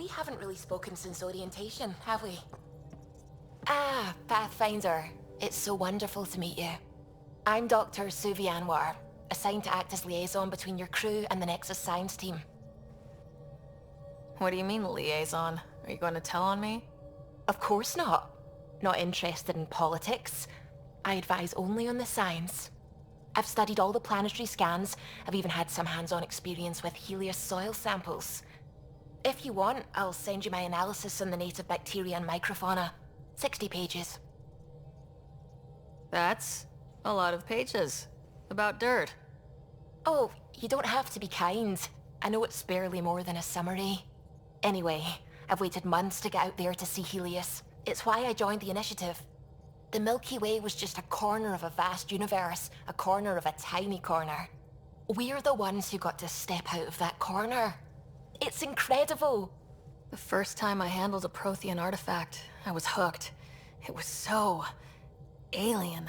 We haven't really spoken since orientation, have we? Ah, Pathfinder. It's so wonderful to meet you. I'm Dr. Suvi Anwar, assigned to act as liaison between your crew and the Nexus science team. What do you mean, liaison? Are you going to tell on me? Of course not. Not interested in politics. I advise only on the science. I've studied all the planetary scans. I've even had some hands-on experience with Helios soil samples. If you want, I'll send you my analysis on the native bacteria and microfauna. 60 pages. That's a lot of pages. About dirt. Oh, you don't have to be kind. I know it's barely more than a summary. Anyway, I've waited months to get out there to see Helios. It's why I joined the initiative. The Milky Way was just a corner of a vast universe, a corner of a tiny corner. We're the ones who got to step out of that corner. It's incredible. The first time I handled a Prothean artifact, I was hooked. It was so alien.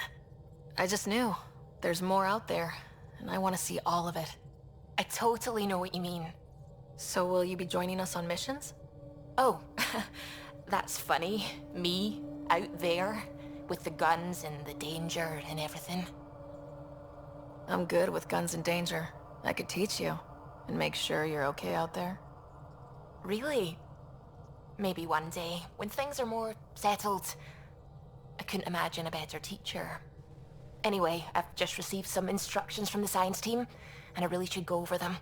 I just knew there's more out there, and I want to see all of it. I totally know what you mean. So will you be joining us on missions? Oh, that's funny. Me, out there, with the guns and the danger and everything. I'm good with guns and danger. I could teach you, and make sure you're okay out there. Really? Maybe one day, when things are more settled. I couldn't imagine a better teacher. Anyway, I've just received some instructions from the science team, and I really should go over them.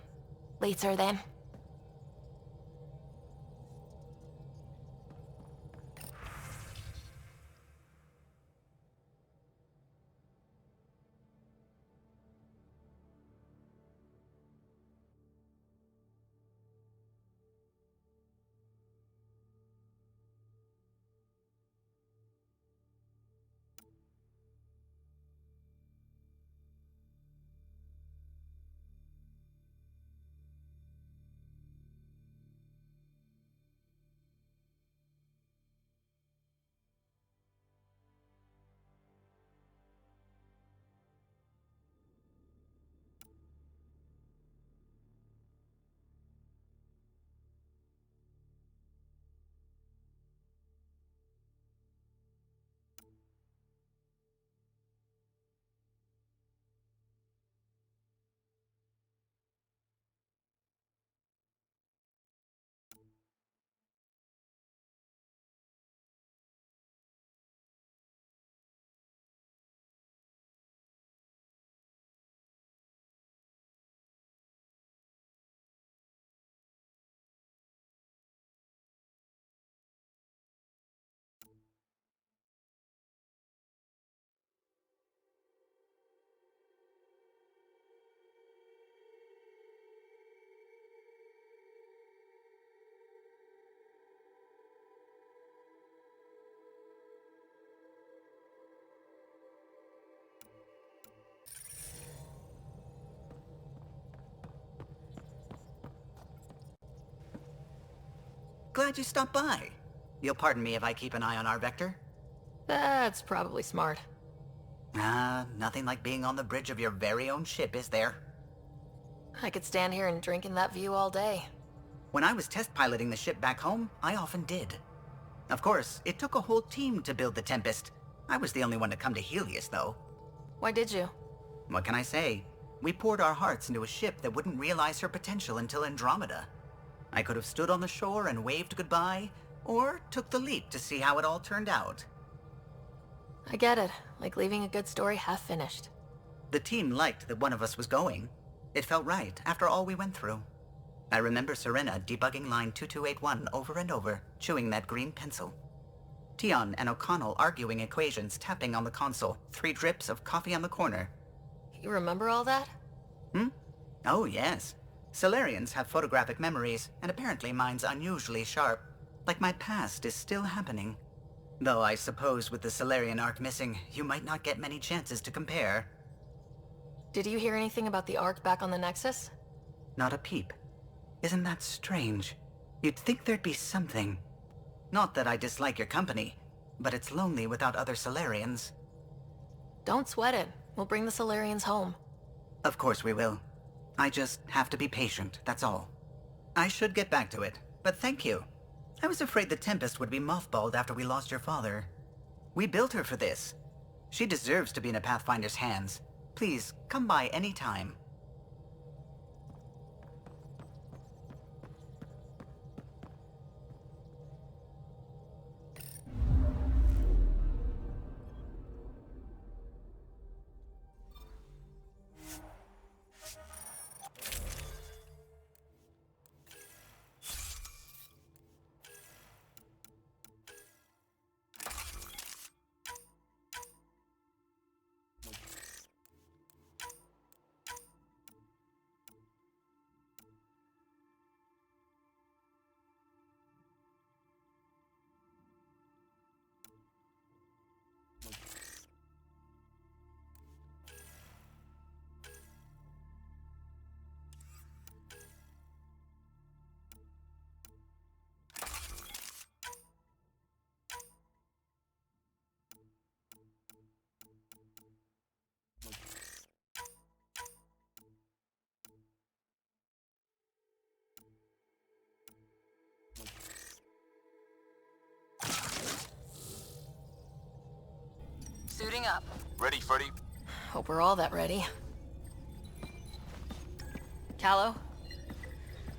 Later then. Glad you stopped by. You'll pardon me if I keep an eye on our vector? That's probably smart. Nothing like being on the bridge of your very own ship, is there? I could stand here and drink in that view all day. When I was test piloting the ship back home, I often did. Of course, it took a whole team to build the Tempest. I was the only one to come to Helios, though. Why did you? What can I say? We poured our hearts into a ship that wouldn't realize her potential until Andromeda. I could have stood on the shore and waved goodbye, or took the leap to see how it all turned out. I get it. Like leaving a good story half finished. The team liked that one of us was going. It felt right, after all we went through. I remember Serena debugging line 2281 over and over, chewing that green pencil. Tion and O'Connell arguing equations, tapping on the console, 3 drips of coffee on the corner. You remember all that? Oh, yes. Solarians have photographic memories, and apparently mine's unusually sharp. Like my past is still happening. Though I suppose with the Solarian arc missing, you might not get many chances to compare. Did you hear anything about the Ark back on the Nexus? Not a peep. Isn't that strange? You'd think there'd be something. Not that I dislike your company, but it's lonely without other Solarians. Don't sweat it. We'll bring the Solarians home. Of course we will. I just have to be patient, that's all. I should get back to it, but thank you. I was afraid the Tempest would be mothballed after we lost your father. We built her for this. She deserves to be in a Pathfinder's hands. Please, come by any time. Suiting up. Ready, Freddy? Hope we're all that ready. Callow?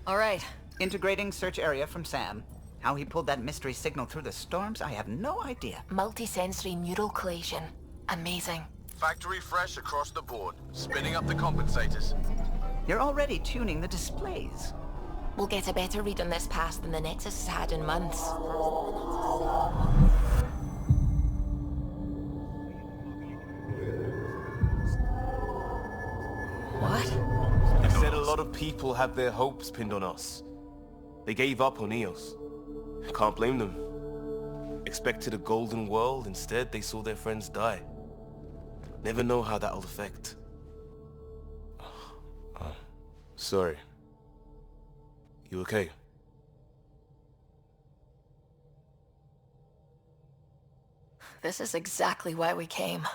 All right. Integrating search area from Sam. How he pulled that mystery signal through the storms, I have no idea. Multisensory neural collation. Amazing. Factory fresh across the board. Spinning up the compensators. You're already tuning the displays. We'll get a better read on this pass than the Nexus has had in months. What? They said a lot of people had their hopes pinned on us. They gave up on Eos. Can't blame them. Expected a golden world, instead they saw their friends die. Never know how that'll affect. Sorry. You okay? This is exactly why we came.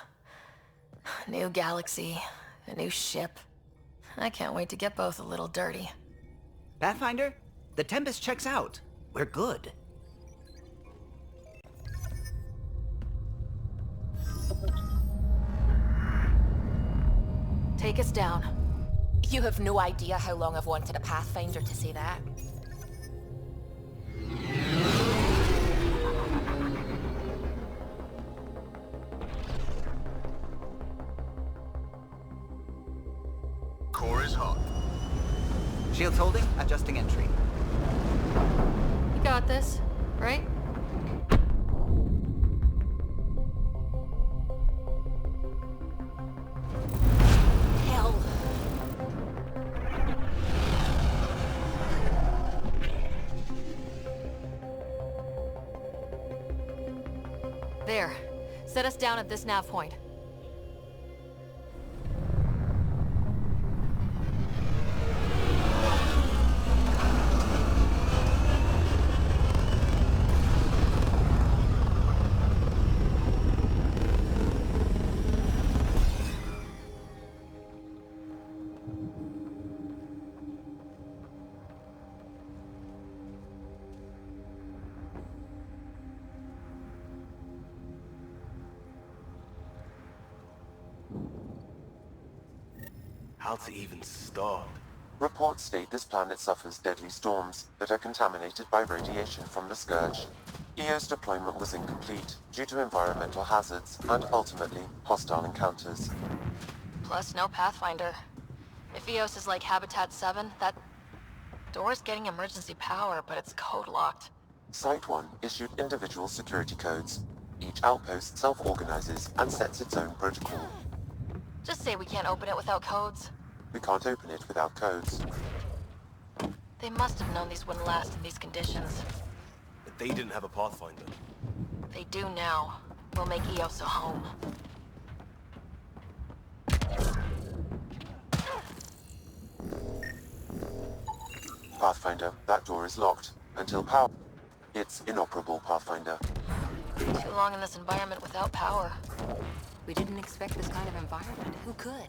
New galaxy, a new ship. I can't wait to get both a little dirty. Pathfinder, the Tempest checks out. We're good. Take us down. You have no idea how long I've wanted a Pathfinder to say that. Core is hot. Shields holding, adjusting entry. You got this, right? Hell. There. Set us down at this nav point. How to even start? Reports state this planet suffers deadly storms that are contaminated by radiation from the Scourge. Eos deployment was incomplete due to environmental hazards and ultimately hostile encounters. Plus, no Pathfinder. If Eos is like Habitat 7, that door's getting emergency power, but it's code-locked. Site 1 issued individual security codes. Each outpost self-organizes and sets its own protocol. Just say we can't open it without codes. We can't open it without codes. They must have known these wouldn't last in these conditions. But they didn't have a Pathfinder. They do now. We'll make Eos a home. Pathfinder, that door is locked. Until power... It's inoperable, Pathfinder. Too long in this environment without power. We didn't expect this kind of environment. Who could?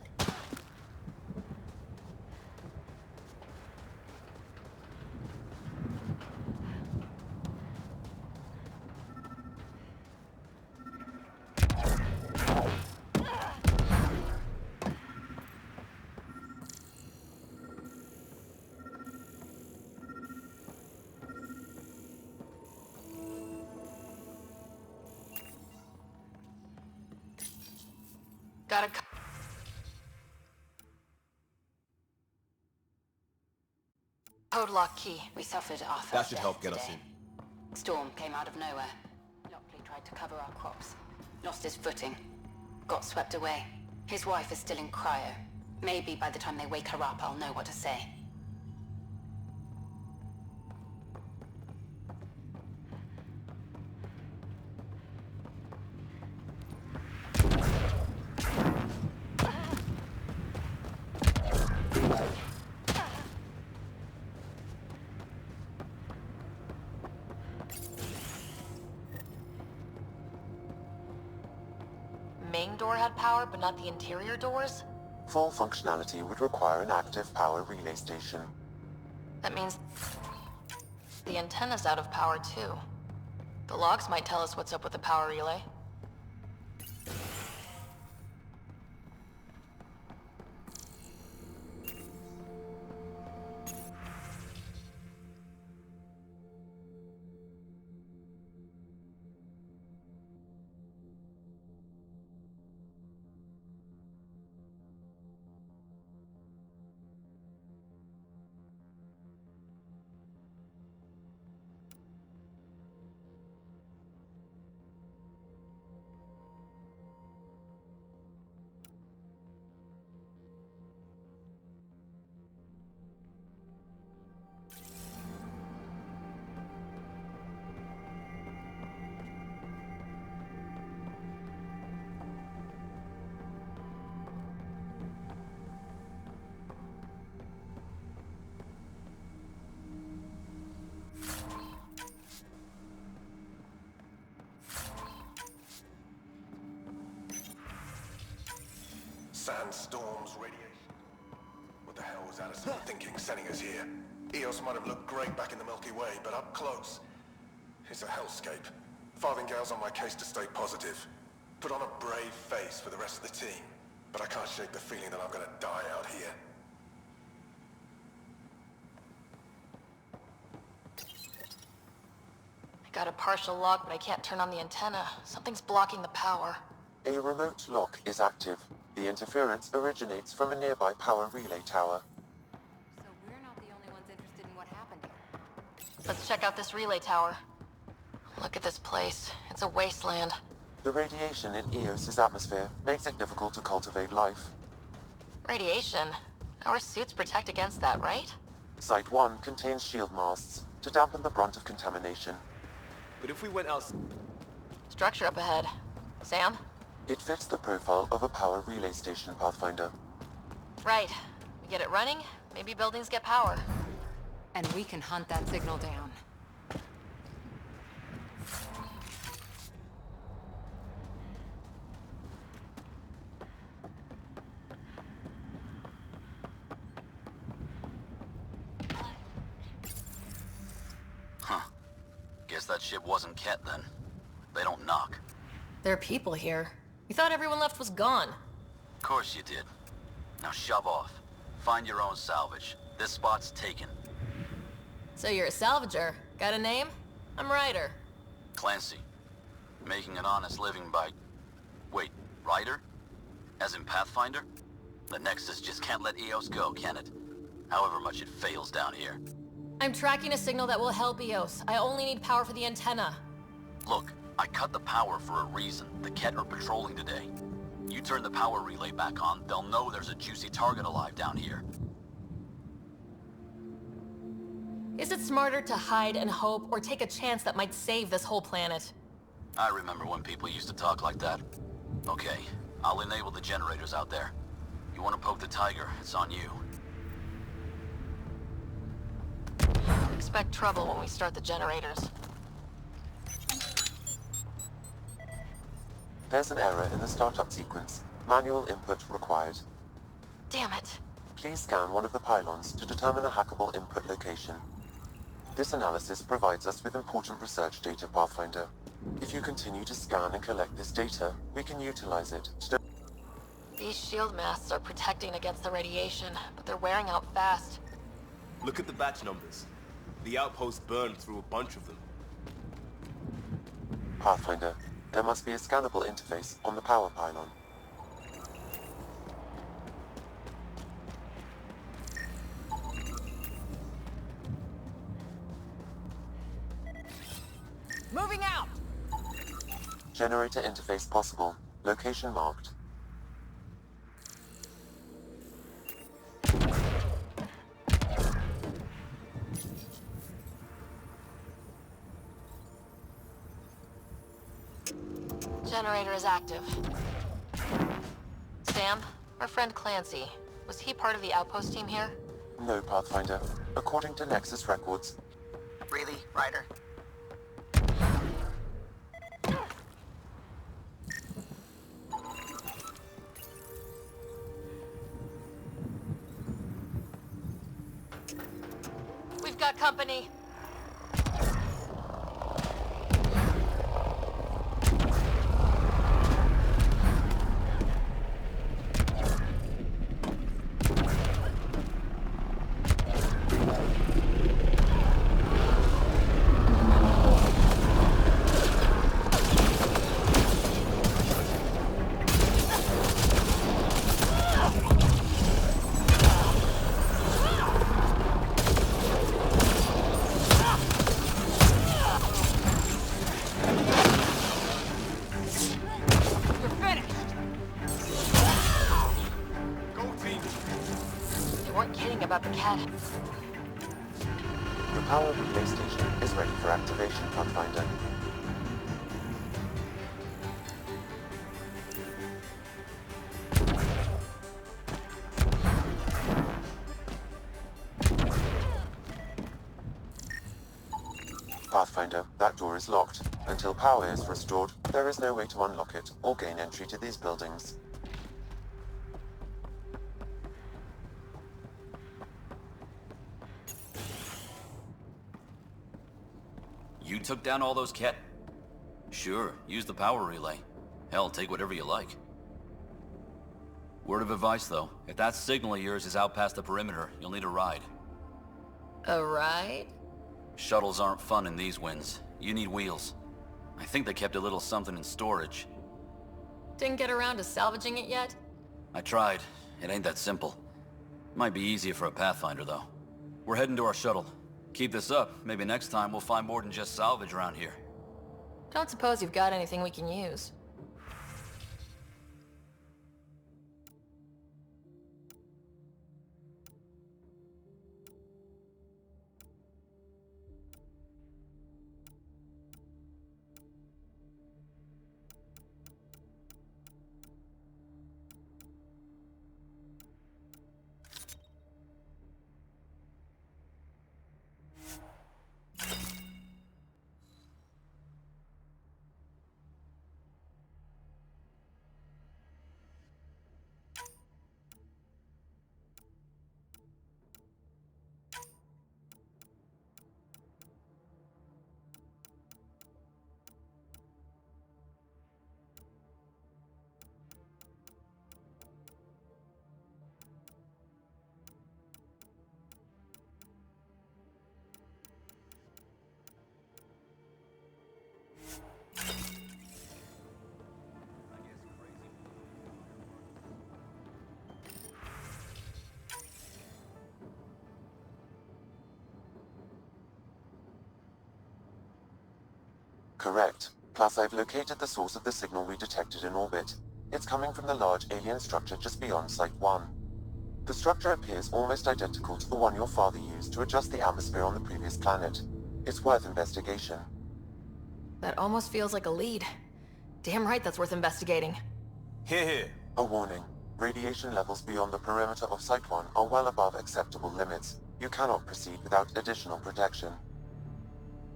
Got a code lock key. We suffered our first That should death help get us today. in. Storm came out of nowhere. Lockley tried to cover our crops. Lost his footing. Got swept away. His wife is still in cryo. Maybe by the time they wake her up, I'll know what to say. Main door had power, but not the interior doors? Full functionality would require an active power relay station. That means the antenna's out of power too. The logs might tell us what's up with the power relay. Sandstorms, radiation. What the hell was Allison thinking sending us here? Eos might have looked great back in the Milky Way, but up close, it's a hellscape. Farthingale's on my case to stay positive. Put on a brave face for the rest of the team, but I can't shake the feeling that I'm gonna die out here. I got a partial lock, but I can't turn on the antenna. Something's blocking the power. A remote lock is active. The interference originates from a nearby power relay tower. So we're not the only ones interested in what happened here. Let's check out this relay tower. Look at this place. It's a wasteland. The radiation in Eos's atmosphere makes it difficult to cultivate life. Radiation? Our suits protect against that, right? Site 1 contains shield masts to dampen the brunt of contamination. But if we went out... Structure up ahead. Sam? It fits the profile of a power relay station, Pathfinder. Right. We get it running, maybe buildings get power. And we can hunt that signal down. Huh. Guess that ship wasn't Ket then. They don't knock. There are people here. We thought everyone left was gone. Of course you did. Now shove off. Find your own salvage. This spot's taken. So you're a salvager. Got a name? I'm Ryder. Clancy. Making an honest living by... Wait, Ryder? As in Pathfinder? The Nexus just can't let Eos go, can it? However much it fails down here. I'm tracking a signal that will help Eos. I only need power for the antenna. Look, I cut the power for a reason. The Ket are patrolling today. You turn the power relay back on, they'll know there's a juicy target alive down here. Is it smarter to hide and hope, or take a chance that might save this whole planet? I remember when people used to talk like that. Okay, I'll enable the generators out there. You want to poke the tiger, it's on you. Expect trouble when we start the generators. There's an error in the startup sequence. Manual input required. Damn it. Please scan one of the pylons to determine a hackable input location. This analysis provides us with important research data, Pathfinder. If you continue to scan and collect this data, we can utilize it to... These shield masts are protecting against the radiation, but they're wearing out fast. Look at the batch numbers. The outpost burned through a bunch of them. Pathfinder, there must be a scannable interface on the power pylon. Moving out! Generator interface possible. Location marked. Generator is active. Sam, our friend Clancy, was he part of the outpost team here? No, Pathfinder. According to Nexus records. Really, Ryder? We've got company. About the cat. The power relay station is ready for activation, Pathfinder. Pathfinder, that door is locked. Until power is restored, there is no way to unlock it or gain entry to these buildings. You took down all those cat... Sure, use the power relay. Hell, take whatever you like. Word of advice, though. If that signal of yours is out past the perimeter, you'll need a ride. A ride? Shuttles aren't fun in these winds. You need wheels. I think they kept a little something in storage. Didn't get around to salvaging it yet? I tried. It ain't that simple. Might be easier for a Pathfinder, though. We're heading to our shuttle. Keep this up. Maybe next time we'll find more than just salvage around here. Don't suppose you've got anything we can use. Correct. Plus, I've located the source of the signal we detected in orbit. It's coming from the large alien structure just beyond Site 1. The structure appears almost identical to the one your father used to adjust the atmosphere on the previous planet. It's worth investigation. That almost feels like a lead. Damn right that's worth investigating. Here. A warning. Radiation levels beyond the perimeter of Site 1 are well above acceptable limits. You cannot proceed without additional protection.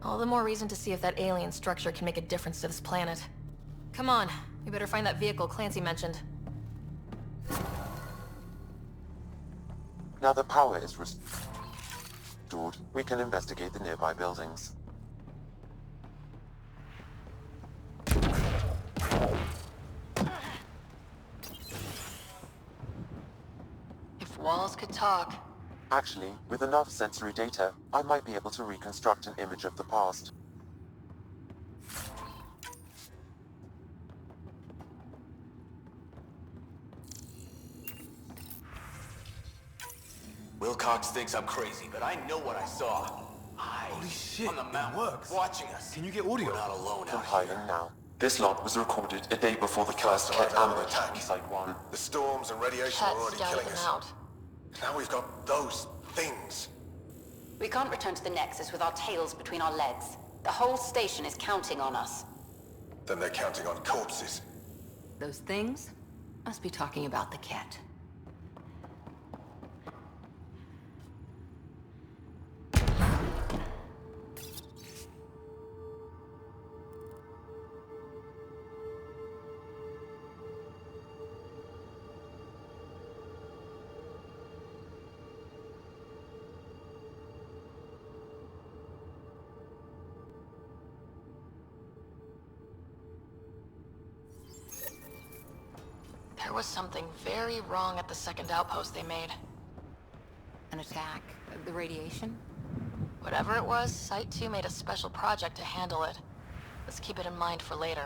All the more reason to see if that alien structure can make a difference to this planet. Come on, we better find that vehicle Clancy mentioned. Now the power is restored, we can investigate the nearby buildings. If walls could talk. Actually, with enough sensory data, I might be able to reconstruct an image of the past. Wilcox thinks I'm crazy, but I know what I saw. Holy shit, on the mountain, works. Watching us. Can you get audio? We're not alone out Compiling here. now. This log was recorded a day before the first Ket ambush on Site 1. The storms and radiation Ket were already scouted killing them us. out. Now we've got those things. We can't return to the Nexus with our tails between our legs. The whole station is counting on us. Then they're counting on corpses. Those things must be talking about the cat. There was something very wrong at the second outpost they made. An attack? The radiation? Whatever it was, Site 2 made a special project to handle it. Let's keep it in mind for later.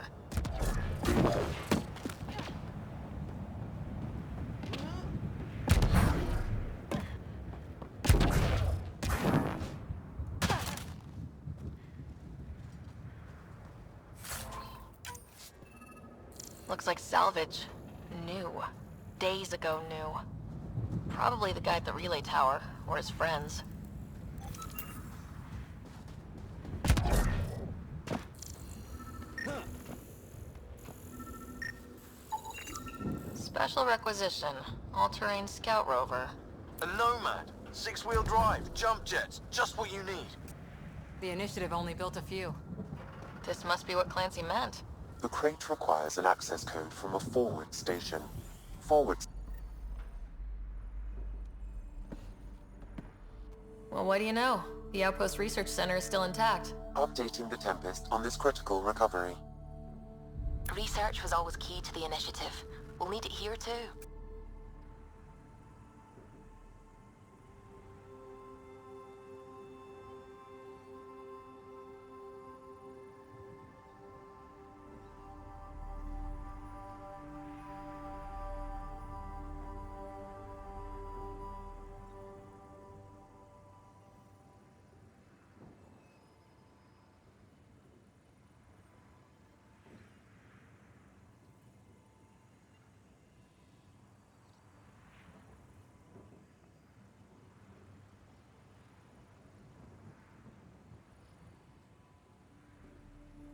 Looks like salvage. New. Days ago new. Probably the guy at the relay tower, or his friends. Special requisition. All-terrain scout rover. A Nomad. 6-wheel drive, jump jets, just what you need. The initiative only built a few. This must be what Clancy meant. The crate requires an access code from a forward station. Forward. Well, what do you know? The Outpost Research Center is still intact. Updating the Tempest on this critical recovery. Research was always key to the initiative. We'll need it here too.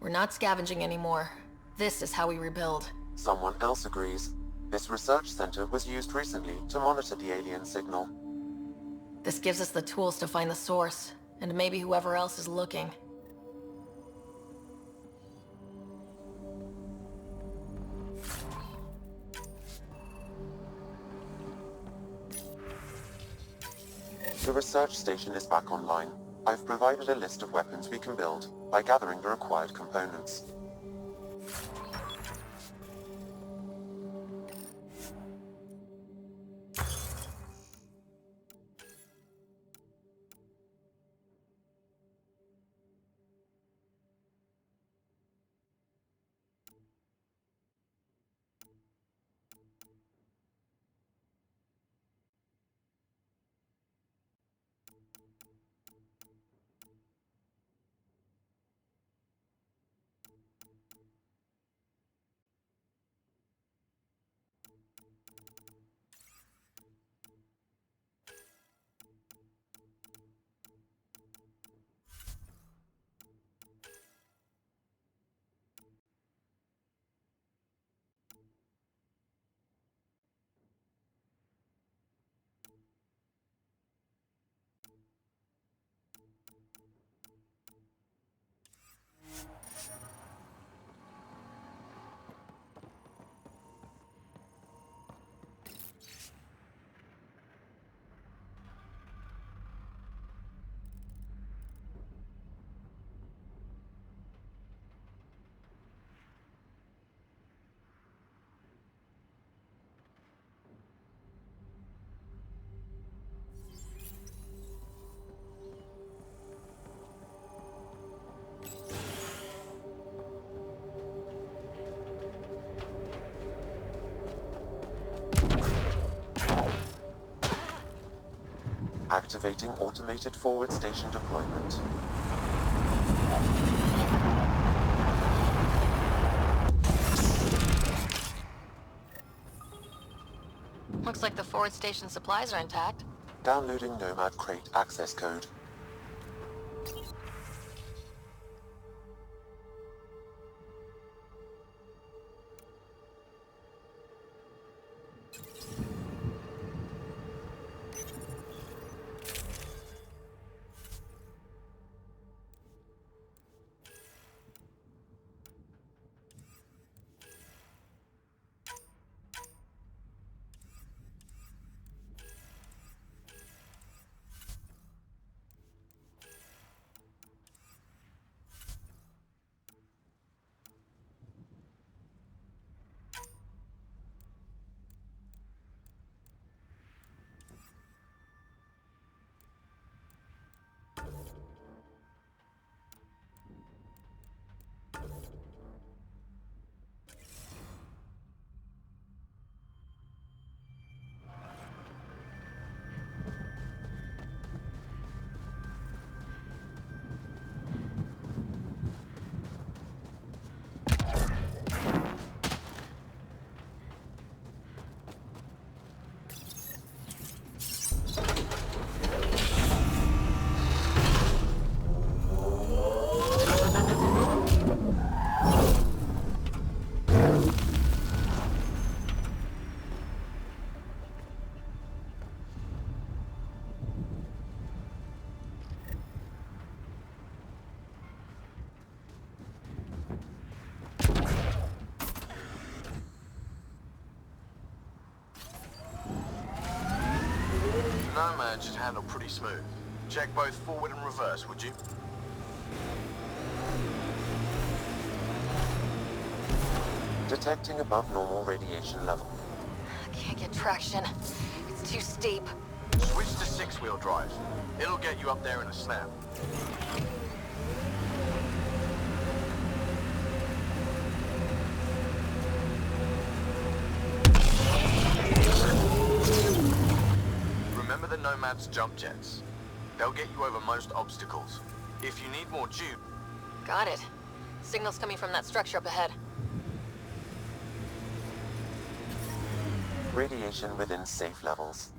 We're not scavenging anymore. This is how we rebuild. Someone else agrees. This research center was used recently to monitor the alien signal. This gives us the tools to find the source, and maybe whoever else is looking. The research station is back online. I've provided a list of weapons we can build by gathering the required components. Activating automated forward station deployment. Looks like the forward station supplies are intact. Downloading Nomad Crate access code. Nomad should handle pretty smooth. Check both forward and reverse, would you? Detecting above normal radiation level. Can't get traction. It's too steep. Switch to six-wheel drive. It'll get you up there in a snap. Remember the Nomad's jump jets. They'll get you over most obstacles. If you need more tube... Got it. Signal's coming from that structure up ahead. Radiation within safe levels.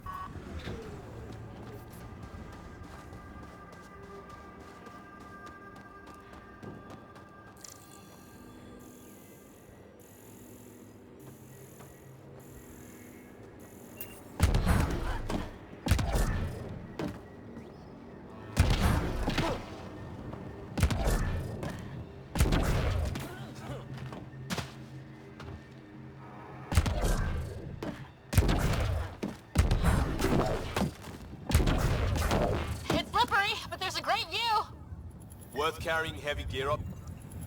Worth carrying heavy gear up?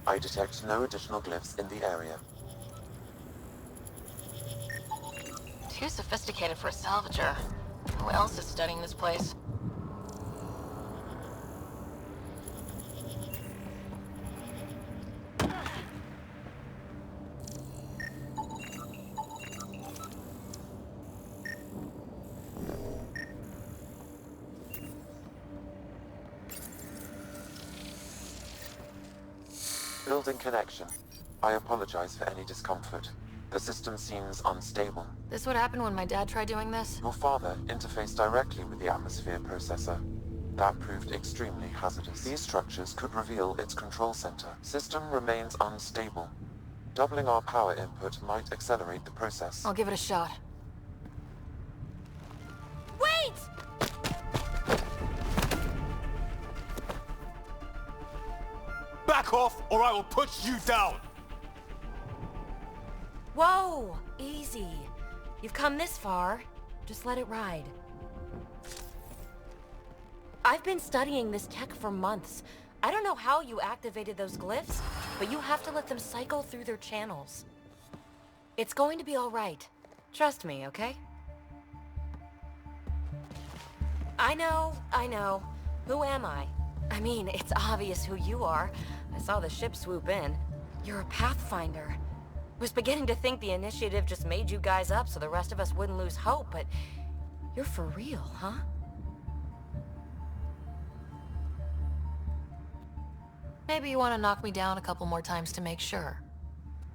I detect no additional glyphs in the area. Too sophisticated for a salvager. Who else is studying this place? Building connection. I apologize for any discomfort. The system seems unstable. This would happen when my dad tried doing this? Your father interfaced directly with the atmosphere processor. That proved extremely hazardous. These structures could reveal its control center. System remains unstable. Doubling our power input might accelerate the process. I'll give it a shot. Wait! Back off, or I will put you down! Whoa! Easy. You've come this far. Just let it ride. I've been studying this tech for months. I don't know how you activated those glyphs, but you have to let them cycle through their channels. It's going to be all right. Trust me, okay? I know. Who am I? I mean, it's obvious who you are. I saw the ship swoop in. You're a Pathfinder. Was beginning to think the initiative just made you guys up so the rest of us wouldn't lose hope, but you're for real, huh? Maybe you want to knock me down a couple more times to make sure.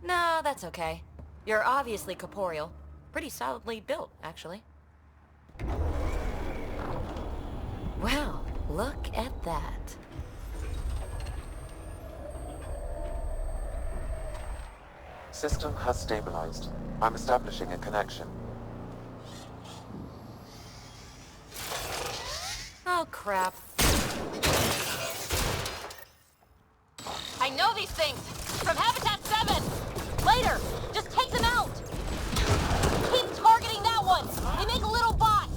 Nah, that's okay. You're obviously corporeal. Pretty solidly built, actually. Well, look at that. System has stabilized. I'm establishing a connection. Oh, crap. I know these things! From Habitat 7! Later! Just take them out! Keep targeting that one! They make little bots!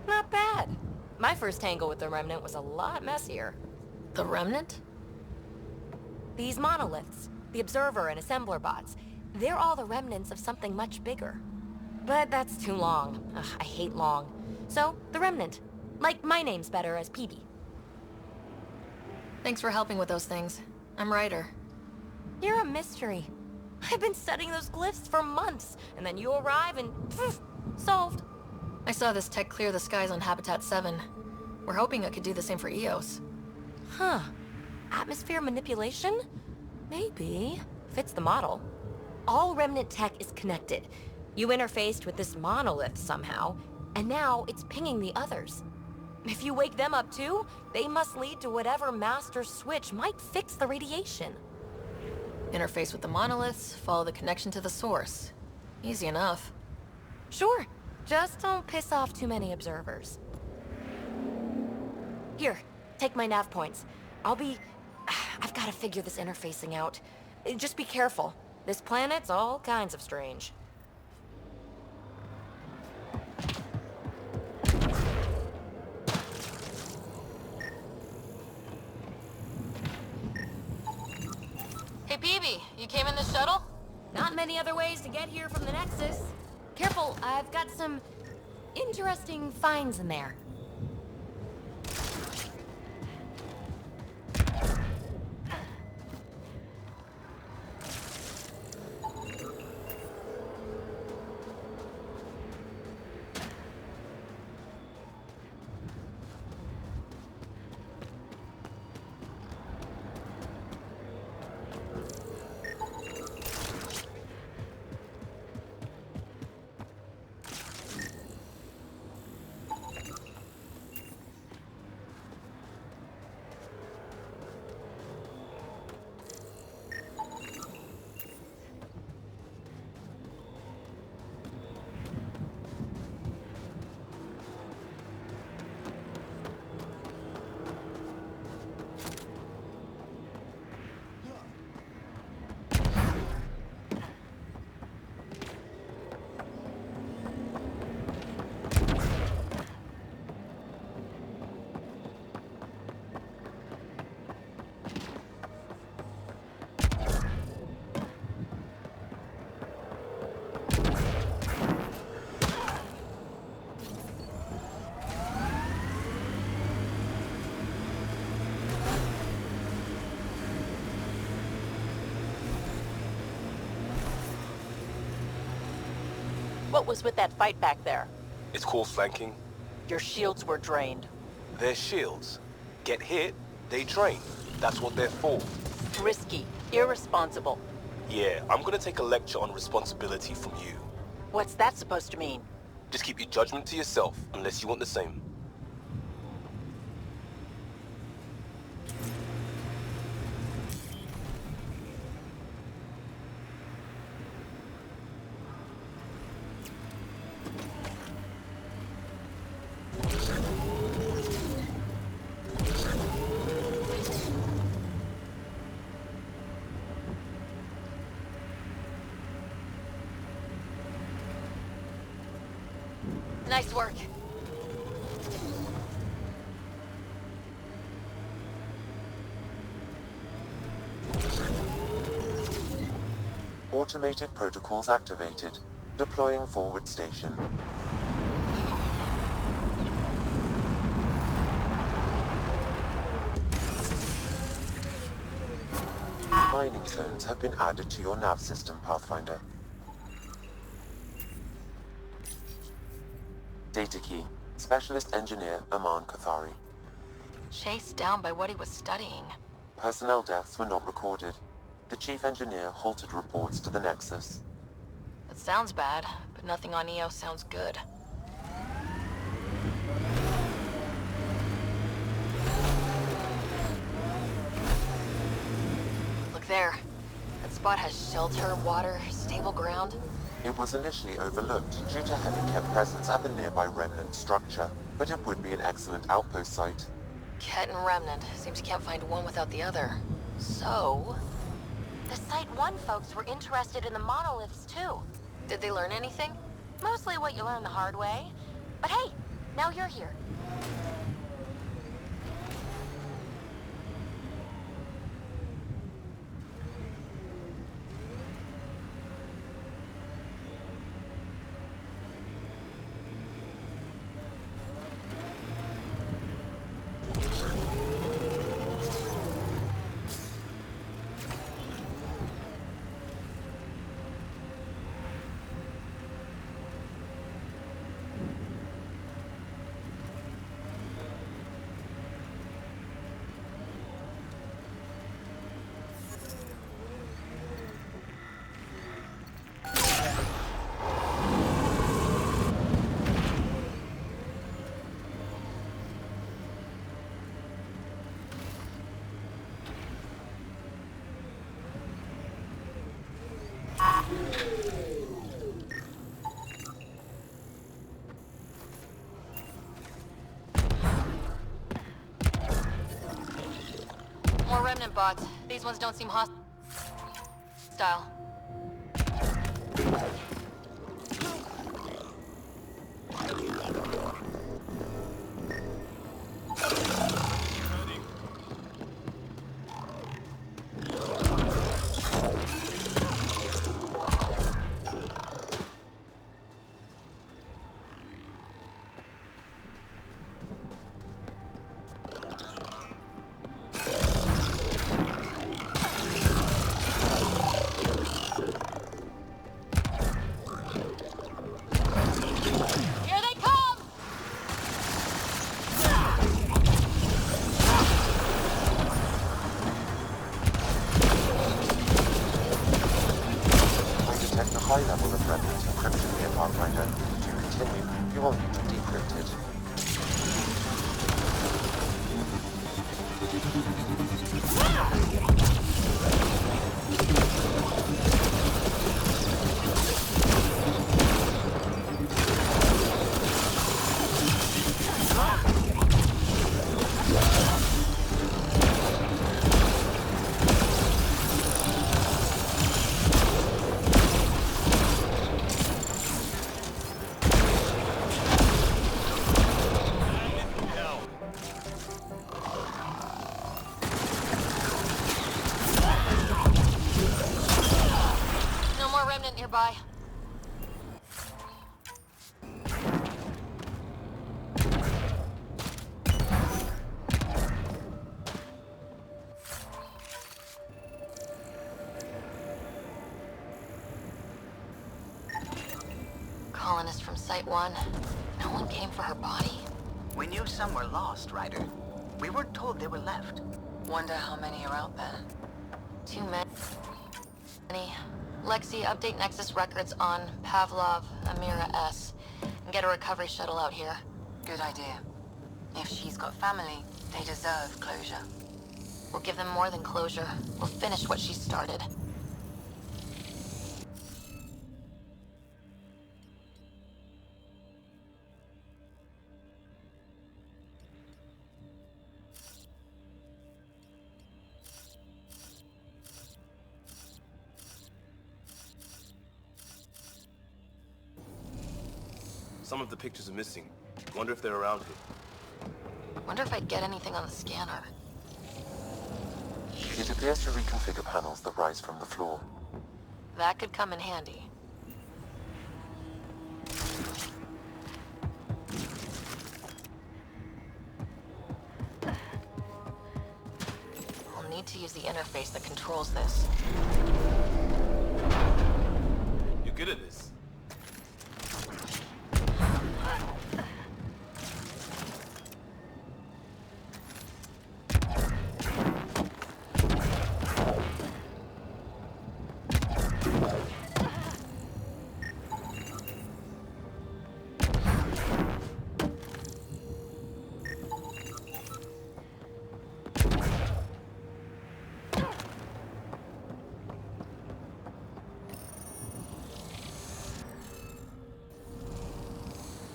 Not bad. My first tangle with the Remnant was a lot messier. The Remnant? These monoliths, the Observer and Assembler bots, they're all the remnants of something much bigger. But that's too long. Ugh, I hate long. So, the Remnant. Like, my name's better as PB. Thanks for helping with those things. I'm Ryder. You're a mystery. I've been studying those glyphs for months, and then you arrive and... poof, solved. I saw this tech clear the skies on Habitat 7. We're hoping it could do the same for Eos. Huh. Atmosphere manipulation? Maybe. Fits the model. All Remnant tech is connected. You interfaced with this monolith somehow, and now it's pinging the others. If you wake them up too, they must lead to whatever master switch might fix the radiation. Interface with the monoliths, follow the connection to the source. Easy enough. Sure. Just don't piss off too many observers. Here, take my nav points. I've got to figure this interfacing out. Just be careful. This planet's all kinds of strange. Hey, Peavy, you came in the shuttle? Not many other ways to get here from the Nexus. Careful, I've got some interesting finds in there. What was with that fight back there? It's called flanking. Your shields were drained. They're shields. Get hit, they drain. That's what they're for. Risky. Irresponsible. Yeah, I'm gonna take a lecture on responsibility from you. What's that supposed to mean? Just keep your judgment to yourself, unless you want the same. Nice work. Automated protocols activated. Deploying forward station. Mining zones have been added to your nav system, Pathfinder. Data key. Specialist Engineer Aman Kathari. Chased down by what he was studying. Personnel deaths were not recorded. The Chief Engineer halted reports to the Nexus. It sounds bad, but nothing on Eos sounds good. Look there. That spot has shelter, water, stable ground. It was initially overlooked due to heavy kept presence at the nearby Remnant structure, but it would be an excellent outpost site. Ket and Remnant. Seems you can't find one without the other. So... The Site 1 folks were interested in the monoliths, too. did they learn anything? Mostly what you learn the hard way. But hey, now you're here. More Remnant bots. These ones don't seem hostile. High level of Remnant encryption here, Pathfinder. To continue, you will need to decrypt it. Nearby. Colonist from Site 1. No one came for her body. We knew some were lost, Ryder. We weren't told they were left. Wonder how many are out there. Too many. Lexi, update Nexus records on Pavlov, Amira S. And get a recovery shuttle out here. Good idea. If she's got family, they deserve closure. We'll give them more than closure. We'll finish what she started. Some of the pictures are missing. Wonder if they're around here. Wonder if I'd get anything on the scanner. It appears to reconfigure panels that rise from the floor. That could come in handy. is the interface that controls this. You're good at this.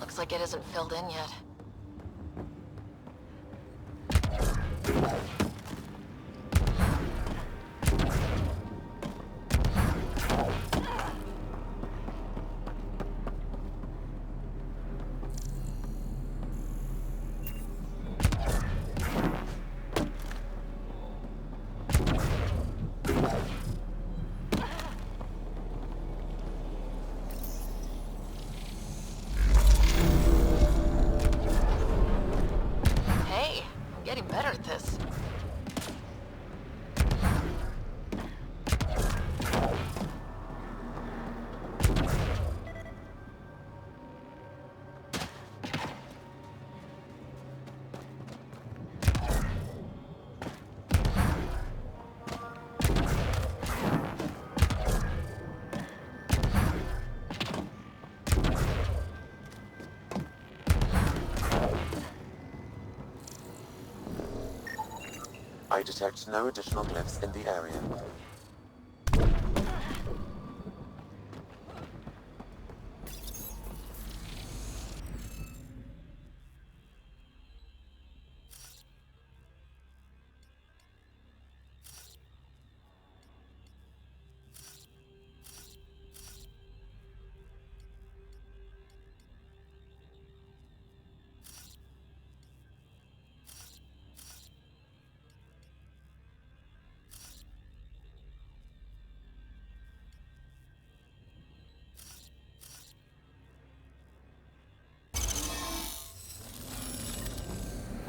Looks like it isn't filled in yet. Hey, I'm getting better at this. I detect no additional glyphs in the area.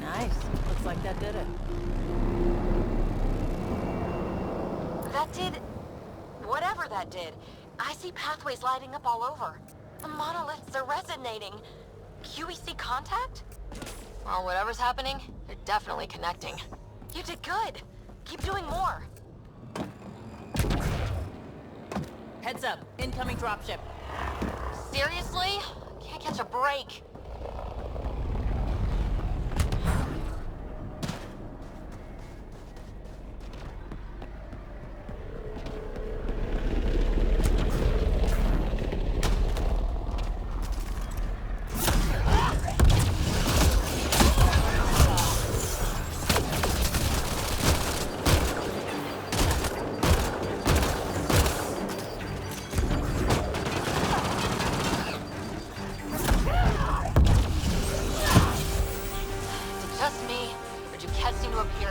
Nice. Looks like that did it. That did... whatever that did. I see pathways lighting up all over. The monoliths are resonating. QEC contact? Well, whatever's happening, they're definitely connecting. You did good. Keep doing more. Heads up. Incoming dropship. Seriously? Can't catch a break. Just me, or do cats seem to appear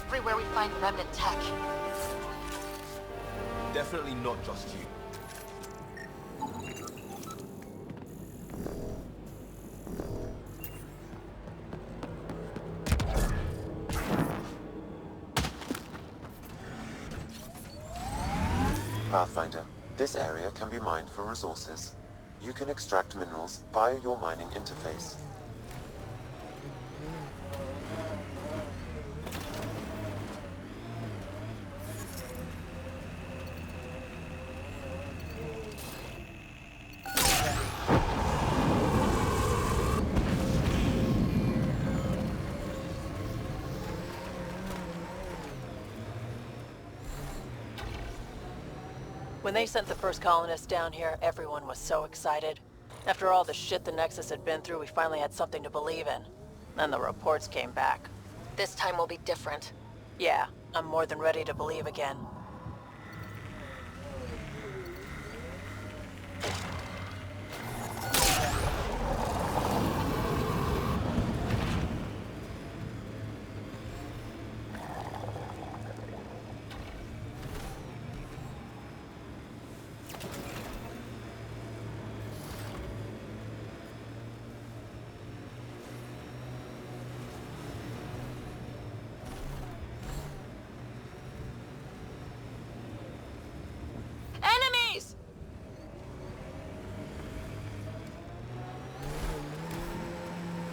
everywhere we find remnant tech? Definitely not just you. Pathfinder, this area can be mined for resources. You can extract minerals via your mining interface. When they sent the first colonists down here, everyone was so excited. After all the shit the Nexus had been through, we finally had something to believe in. Then the reports came back. This time will be different. Yeah, I'm more than ready to believe again.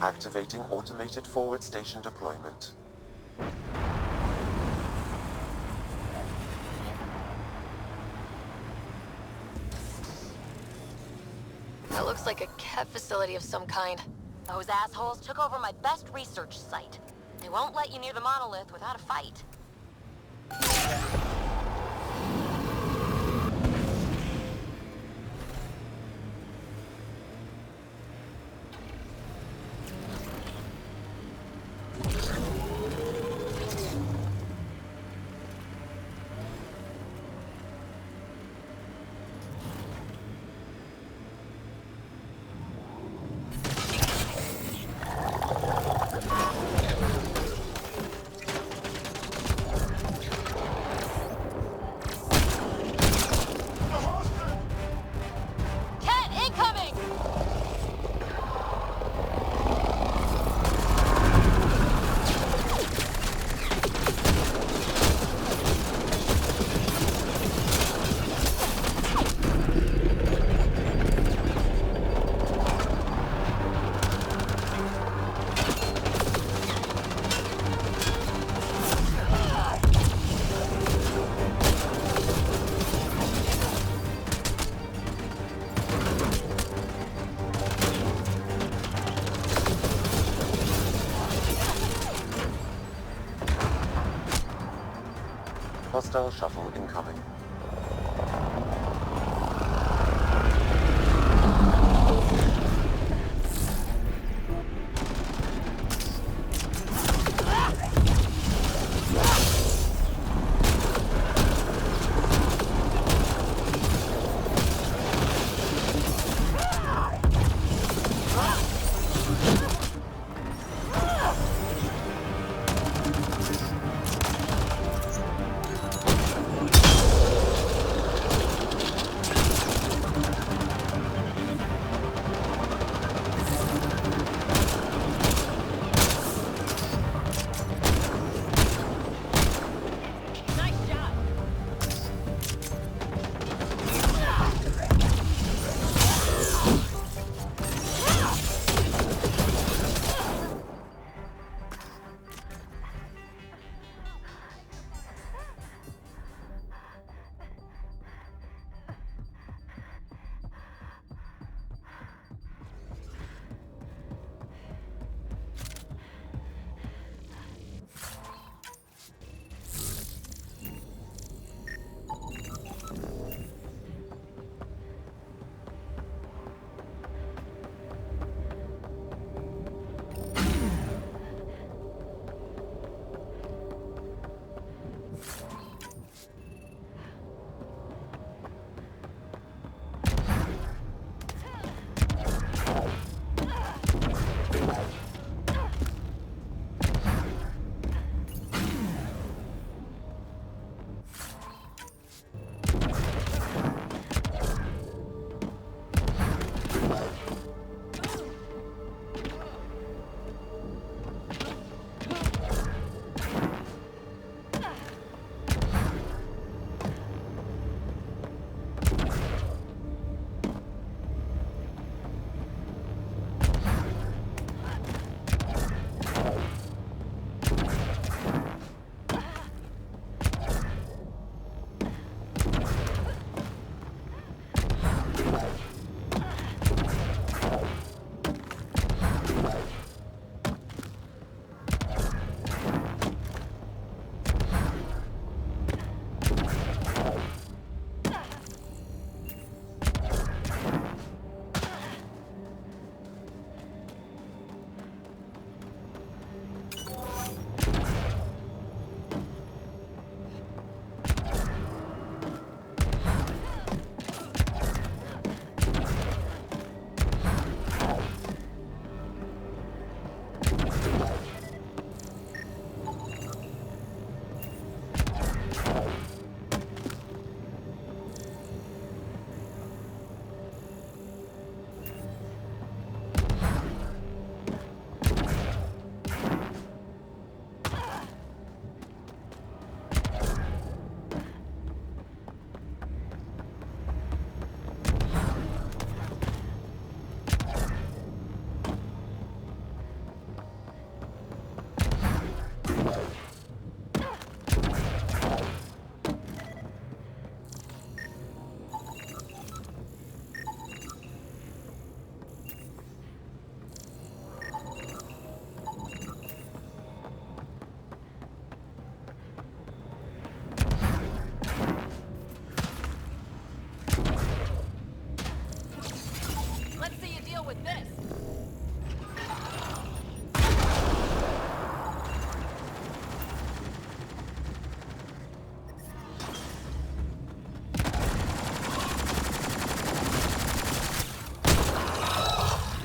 Activating automated forward station deployment. That looks like a Kev facility of some kind. Those assholes took over my best research site. They won't let you near the monolith without a fight. Hostile shuttle incoming. deal with this.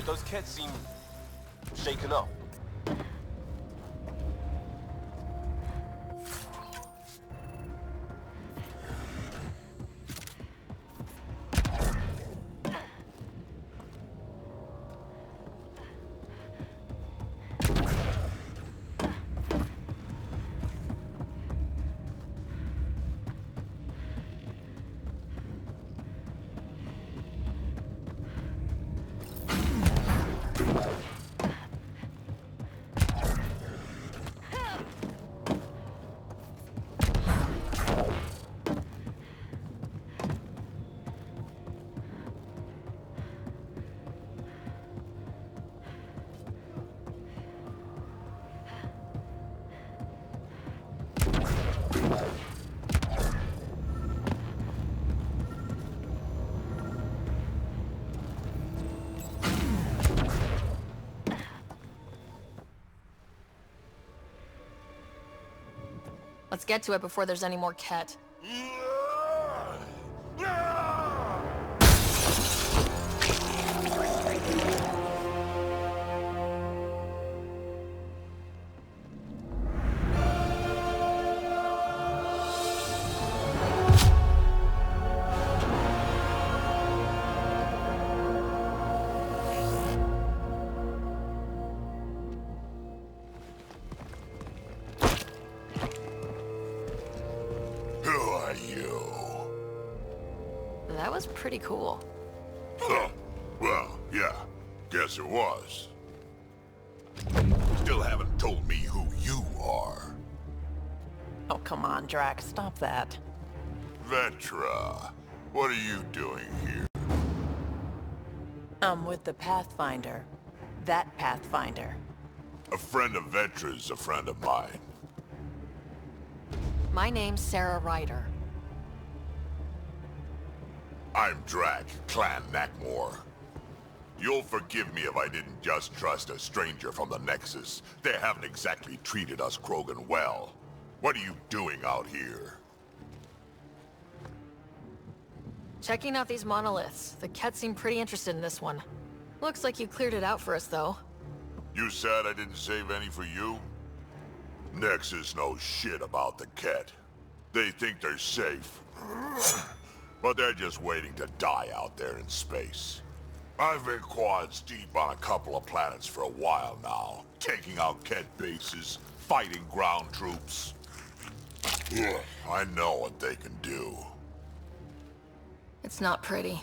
Those cats seem shaken up. Let's get to it before there's any more Ket. That was pretty cool. Huh. Well, yeah. Guess it was. Still haven't told me who you are. Oh, come on, Drac. Stop that. Vetra, what are you doing here? I'm with the Pathfinder. That Pathfinder. A friend of Vetra's a friend of mine. My name's Sarah Ryder. I'm Drac, Clan Nakmor. You'll forgive me if I didn't just trust a stranger from the Nexus. They haven't exactly treated us Krogan well. What are you doing out here? Checking out these monoliths. The Ket seem pretty interested in this one. Looks like you cleared it out for us, though. You sad I didn't save any for you? Nexus knows shit about the Ket. They think they're safe. But they're just waiting to die out there in space. I've been quads deep on a couple of planets for a while now, taking out Ket bases, fighting ground troops. I know what they can do. It's not pretty.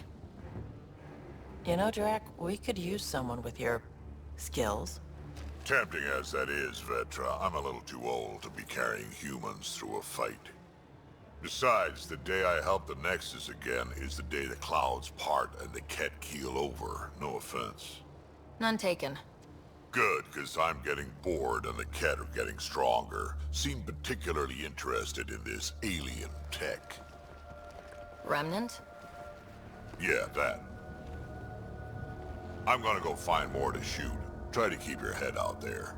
You know, Drac, we could use someone with your skills. Tempting as that is, Vetra, I'm a little too old to be carrying humans through a fight. Besides, the day I help the Nexus again is the day the clouds part and the Ket keel over. No offense. None taken. Good, because I'm getting bored and the Ket are getting stronger. Seem particularly interested in this alien tech. Remnant? Yeah, that. I'm gonna go find more to shoot. Try to keep your head out there.